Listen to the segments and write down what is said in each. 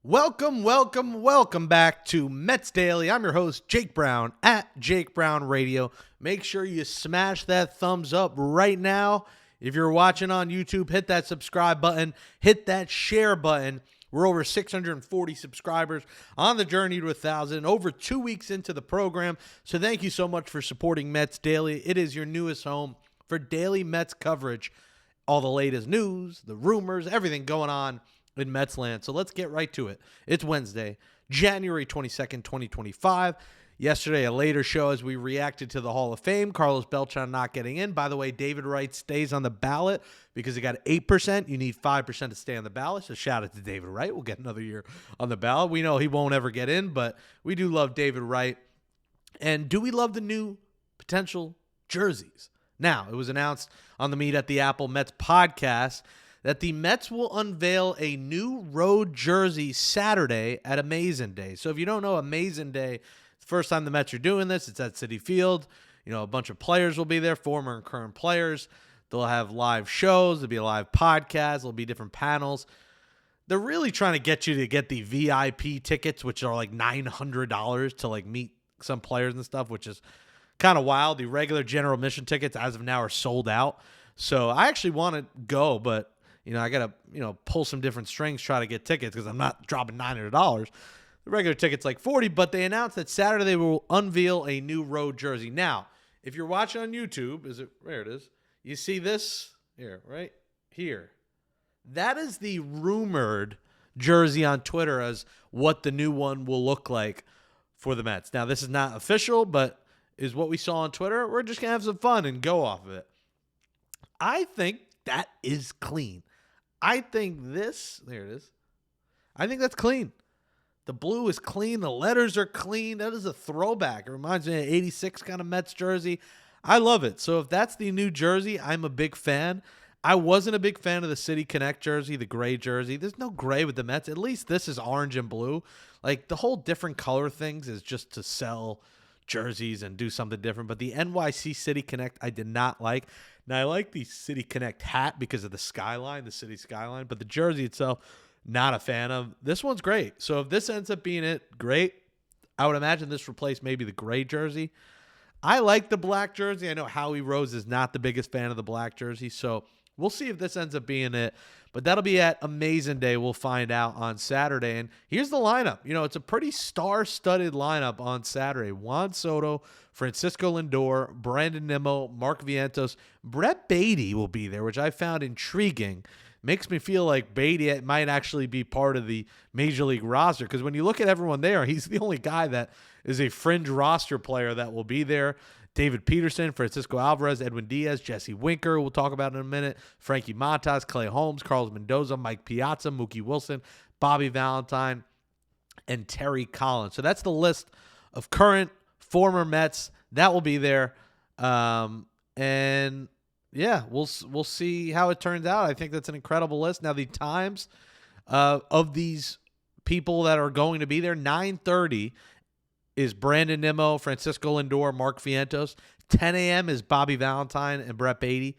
Welcome back to Mets Daily. I'm your host, Jake Brown, at Jake Brown Radio. Make sure you smash that thumbs up right now. If you're watching on YouTube, hit that subscribe button, hit that share button. We're over 640 subscribers on the journey to 1,000, over 2 weeks into the program. So thank you so much for supporting Mets Daily. It is your newest home for daily Mets coverage. All the latest news, the rumors, everything going on in Mets land. So let's get right to it. It's Wednesday, January 22nd, 2025. Yesterday, a later show as we reacted to the Hall of Fame. Carlos Beltran not getting in. By the way, David Wright stays on the ballot because he got 8%. You need 5% to stay on the ballot. So shout out to David Wright. We'll get another year on the ballot. We know he won't ever get in, but we do love David Wright. And do we love the new potential jerseys? Now, it was announced on the Meet at the Apple Mets podcast that the Mets will unveil a new road jersey Saturday at Amazing Day. So if you don't know, Amazing Day, it's the first time the Mets are doing this. It's at Citi Field. You know, a bunch of players will be there, former and current players. They'll have live shows. There'll be a live podcast. There'll be different panels. They're really trying to get you to get the VIP tickets, which are like $900 to like meet some players and stuff, which is kind of wild. The regular general admission tickets as of now are sold out. So I actually want to go, but I got to, pull some different strings, try to get tickets because I'm not dropping $900. The regular ticket's like $40, but they announced that Saturday they will unveil a new road jersey. Now, if you're watching on YouTube, there it is. You see this here, right here. That is the rumored jersey on Twitter as what the new one will look like for the Mets. Now, this is not official, but is what we saw on Twitter. We're just going to have some fun and go off of it. I think that is clean. I think there it is. I think that's clean. The blue is clean. The letters are clean. That is a throwback. It reminds me of an 86 kind of Mets jersey. I love it. So if that's the new jersey, I'm a big fan. I wasn't a big fan of the City Connect jersey, the gray jersey. There's no gray with the Mets. At least this is orange and blue. Like the whole different color things is just to sell jerseys and do something different. But the NYC City Connect I did not like. Now, I like the City Connect hat because of the skyline, the city skyline, but the jersey itself, not a fan of. This one's great. So if this ends up being it, great. I would imagine this replaced maybe the gray jersey. I like the black jersey. I know Howie Rose is not the biggest fan of the black jersey, so we'll see if this ends up being it. But that'll be at Amazing Day. We'll find out on Saturday. And here's the lineup. It's a pretty star-studded lineup on Saturday. Juan Soto, Francisco Lindor, Brandon Nimmo, Mark Vientos. Brett Beatty will be there, which I found intriguing. Makes me feel like Beatty might actually be part of the Major League roster because when you look at everyone there, he's the only guy that is a fringe roster player that will be there. David Peterson, Francisco Alvarez, Edwin Diaz, Jesse Winker, we'll talk about in a minute, Frankie Montas, Clay Holmes, Carlos Mendoza, Mike Piazza, Mookie Wilson, Bobby Valentine, and Terry Collins. So that's the list of current, former Mets. That will be there. And yeah, we'll see how it turns out. I think that's an incredible list. Now, the times of these people that are going to be there, 9:30 is Brandon Nimmo, Francisco Lindor, Mark Vientos. 10 a.m. is Bobby Valentine and Brett Beatty.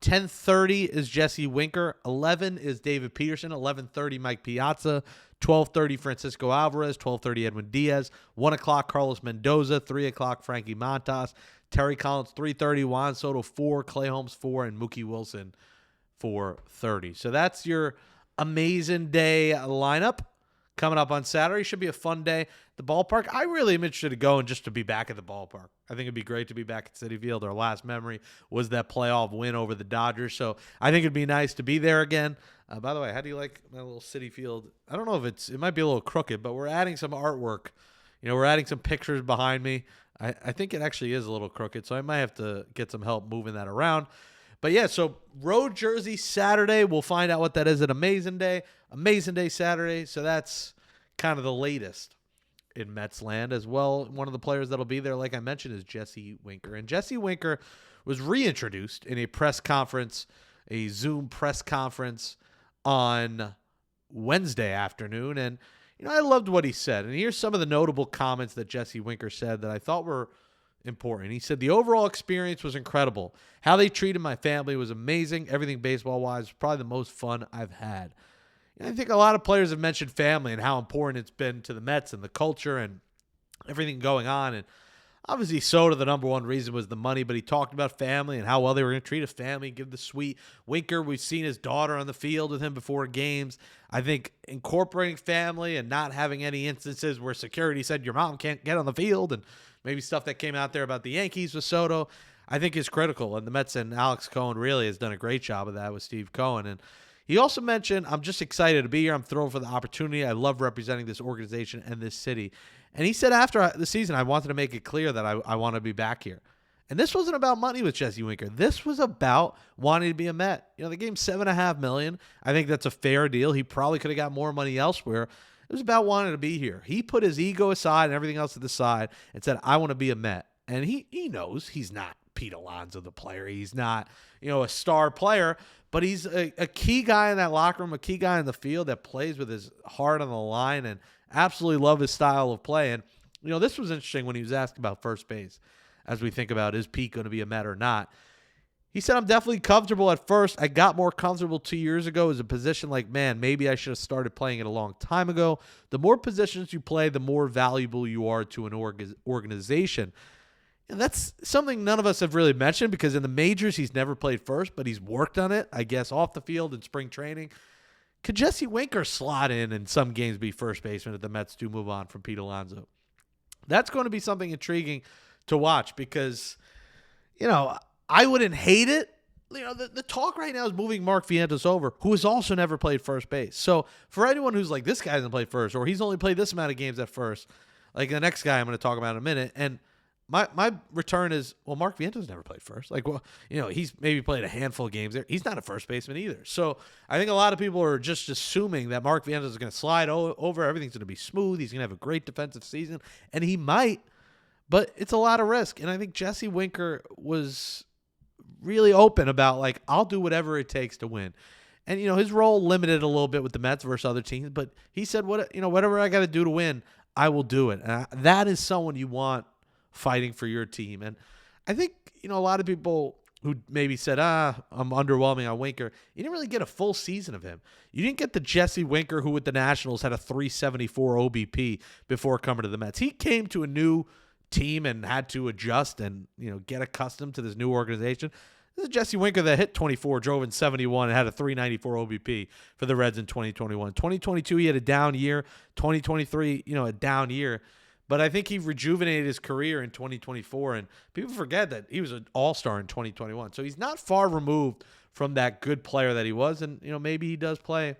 10:30 is Jesse Winker. 11 is David Peterson. 11:30 Mike Piazza. 12:30 Francisco Alvarez. 12:30 Edwin Diaz. 1 o'clock Carlos Mendoza. 3 o'clock Frankie Montas. Terry Collins 3:30. Juan Soto 4. Clay Holmes 4. And Mookie Wilson 4:30. So that's your Amazing Day lineup. Coming up on Saturday. Should be a fun day. The ballpark, I really am interested in going just to be back at the ballpark. I think it'd be great to be back at Citi Field. Our last memory was that playoff win over the Dodgers. So I think it'd be nice to be there again. By the way, how do you like my little Citi Field? I don't know if it might be a little crooked, but we're adding some artwork. We're adding some pictures behind me. I think it actually is a little crooked, so I might have to get some help moving that around. But yeah, so road jersey Saturday. We'll find out what that is at Amazing Day. Amazing Day Saturday. So that's kind of the latest in Mets land as well. One of the players that'll be there, like I mentioned, is Jesse Winker. And Jesse Winker was reintroduced in a press conference, a Zoom press conference on Wednesday afternoon. And, I loved what he said. And here's some of the notable comments that Jesse Winker said that I thought were important. He said, the overall experience was incredible. How they treated my family was amazing. Everything baseball-wise was probably the most fun I've had. And I think a lot of players have mentioned family and how important it's been to the Mets and the culture and everything going on. And obviously, Soto, the number one reason was the money, but he talked about family and how well they were going to treat his family, give the sweet. Winker, we've seen his daughter on the field with him before games. I think incorporating family and not having any instances where security said your mom can't get on the field and maybe stuff that came out there about the Yankees with Soto, I think is critical. And the Mets and Alex Cohen really has done a great job of that with Steve Cohen. And he also mentioned, I'm just excited to be here. I'm thrilled for the opportunity. I love representing this organization and this city. And he said after the season, I wanted to make it clear that I want to be back here. And this wasn't about money with Jesse Winker. This was about wanting to be a Met. You know, they gave him $7.5 million. I think that's a fair deal. He probably could have got more money elsewhere. It was about wanting to be here. He put his ego aside and everything else to the side and said, I want to be a Met. And he knows he's not Pete Alonso, the player. He's not, a star player, but he's a key guy in that locker room, a key guy in the field that plays with his heart on the line and absolutely love his style of play. And, this was interesting when he was asked about first base as we think about, is Pete going to be a Met or not? He said, I'm definitely comfortable at first. I got more comfortable 2 years ago as a position like, man, maybe I should have started playing it a long time ago. The more positions you play, the more valuable you are to an organization. And that's something none of us have really mentioned because in the majors, he's never played first, but he's worked on it, I guess, off the field in spring training. Could Jesse Winker slot in some games be first baseman if the Mets do move on from Pete Alonso? That's going to be something intriguing to watch because, I wouldn't hate it. The talk right now is moving Mark Vientos over, who has also never played first base. So for anyone who's like, this guy hasn't played first or he's only played this amount of games at first, like the next guy I'm going to talk about in a minute, and my return is, well, Mark Vientos never played first. Like, well, he's maybe played a handful of games there. He's not a first baseman either. So I think a lot of people are just assuming that Mark Vientos is going to slide over. Everything's going to be smooth. He's going to have a great defensive season, and he might, but it's a lot of risk. And I think Jesse Winker was really open about, like, I'll do whatever it takes to win. And, his role limited a little bit with the Mets versus other teams, but he said, whatever I got to do to win, I will do it. And that is someone you want fighting for your team. And I think, a lot of people who maybe said, I'm underwhelming on Winker, you didn't really get a full season of him. You didn't get the Jesse Winker who with the Nationals had a 374 OBP before coming to the Mets. He came to a new team and had to adjust and, get accustomed to this new organization. This is Jesse Winker that hit 24, drove in 71, and had a 394 OBP for the Reds in 2021. 2022, he had a down year. 2023, a down year. But I think he rejuvenated his career in 2024, and people forget that he was an all-star in 2021. So he's not far removed from that good player that he was, and maybe he does play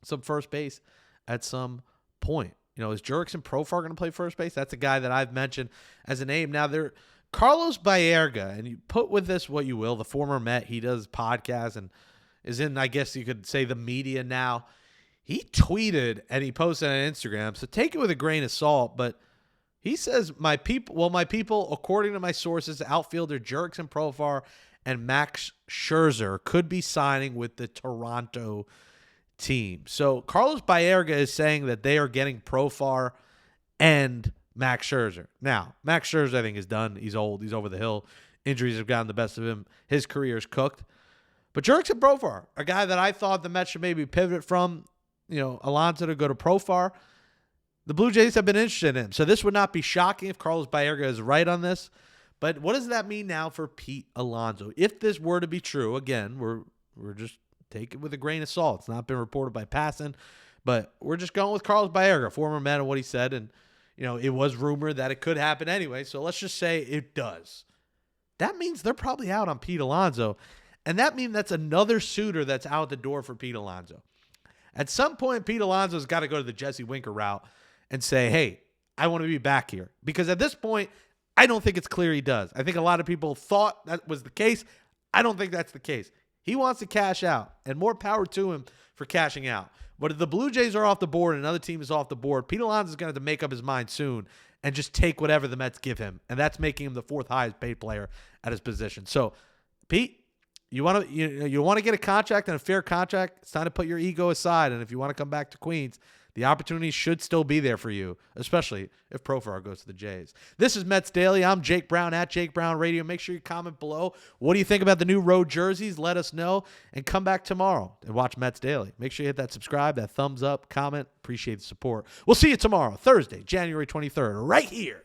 some first base at some point. Is Jurickson Profar going to play first base? That's a guy that I've mentioned as a name. Now, Carlos Baerga, and you put with this what you will, the former Met, he does podcasts and is in, I guess you could say, the media now. He tweeted and he posted on Instagram, so take it with a grain of salt, but he says, my people, according to my sources, outfielder Jurickson Profar and Max Scherzer could be signing with the Toronto team. So Carlos Baerga is saying that they are getting Profar and Max Scherzer. Now, Max Scherzer, I think, is done. He's old. He's over the hill. Injuries have gotten the best of him. His career is cooked. But Jurickson Profar, a guy that I thought the Mets should maybe pivot from, Alonso to go to Profar. The Blue Jays have been interested in him. So this would not be shocking if Carlos Baerga is right on this. But what does that mean now for Pete Alonso? If this were to be true, again, we're just take it with a grain of salt. It's not been reported by Passan, but we're just going with Carlos Baerga, former Met, and what he said. And, it was rumored that it could happen anyway. So let's just say it does. That means they're probably out on Pete Alonso. And that means that's another suitor that's out the door for Pete Alonso. At some point, Pete Alonso's got to go to the Jesse Winker route and say, hey, I want to be back here. Because at this point, I don't think it's clear he does. I think a lot of people thought that was the case. I don't think that's the case. He wants to cash out, and more power to him for cashing out. But if the Blue Jays are off the board and another team is off the board, Pete Alonso is going to have to make up his mind soon and just take whatever the Mets give him. And that's making him the fourth highest paid player at his position. So, Pete, you want to get a contract and a fair contract, it's time to put your ego aside. And if you want to come back to Queens, The opportunity should still be there for you, especially if Profar goes to the Jays. This is Mets Daily. I'm Jake Brown at Jake Brown Radio. Make sure you comment below. What do you think about the new road jerseys? Let us know. And come back tomorrow and watch Mets Daily. Make sure you hit that subscribe, that thumbs up, comment. Appreciate the support. We'll see you tomorrow, Thursday, January 23rd, right here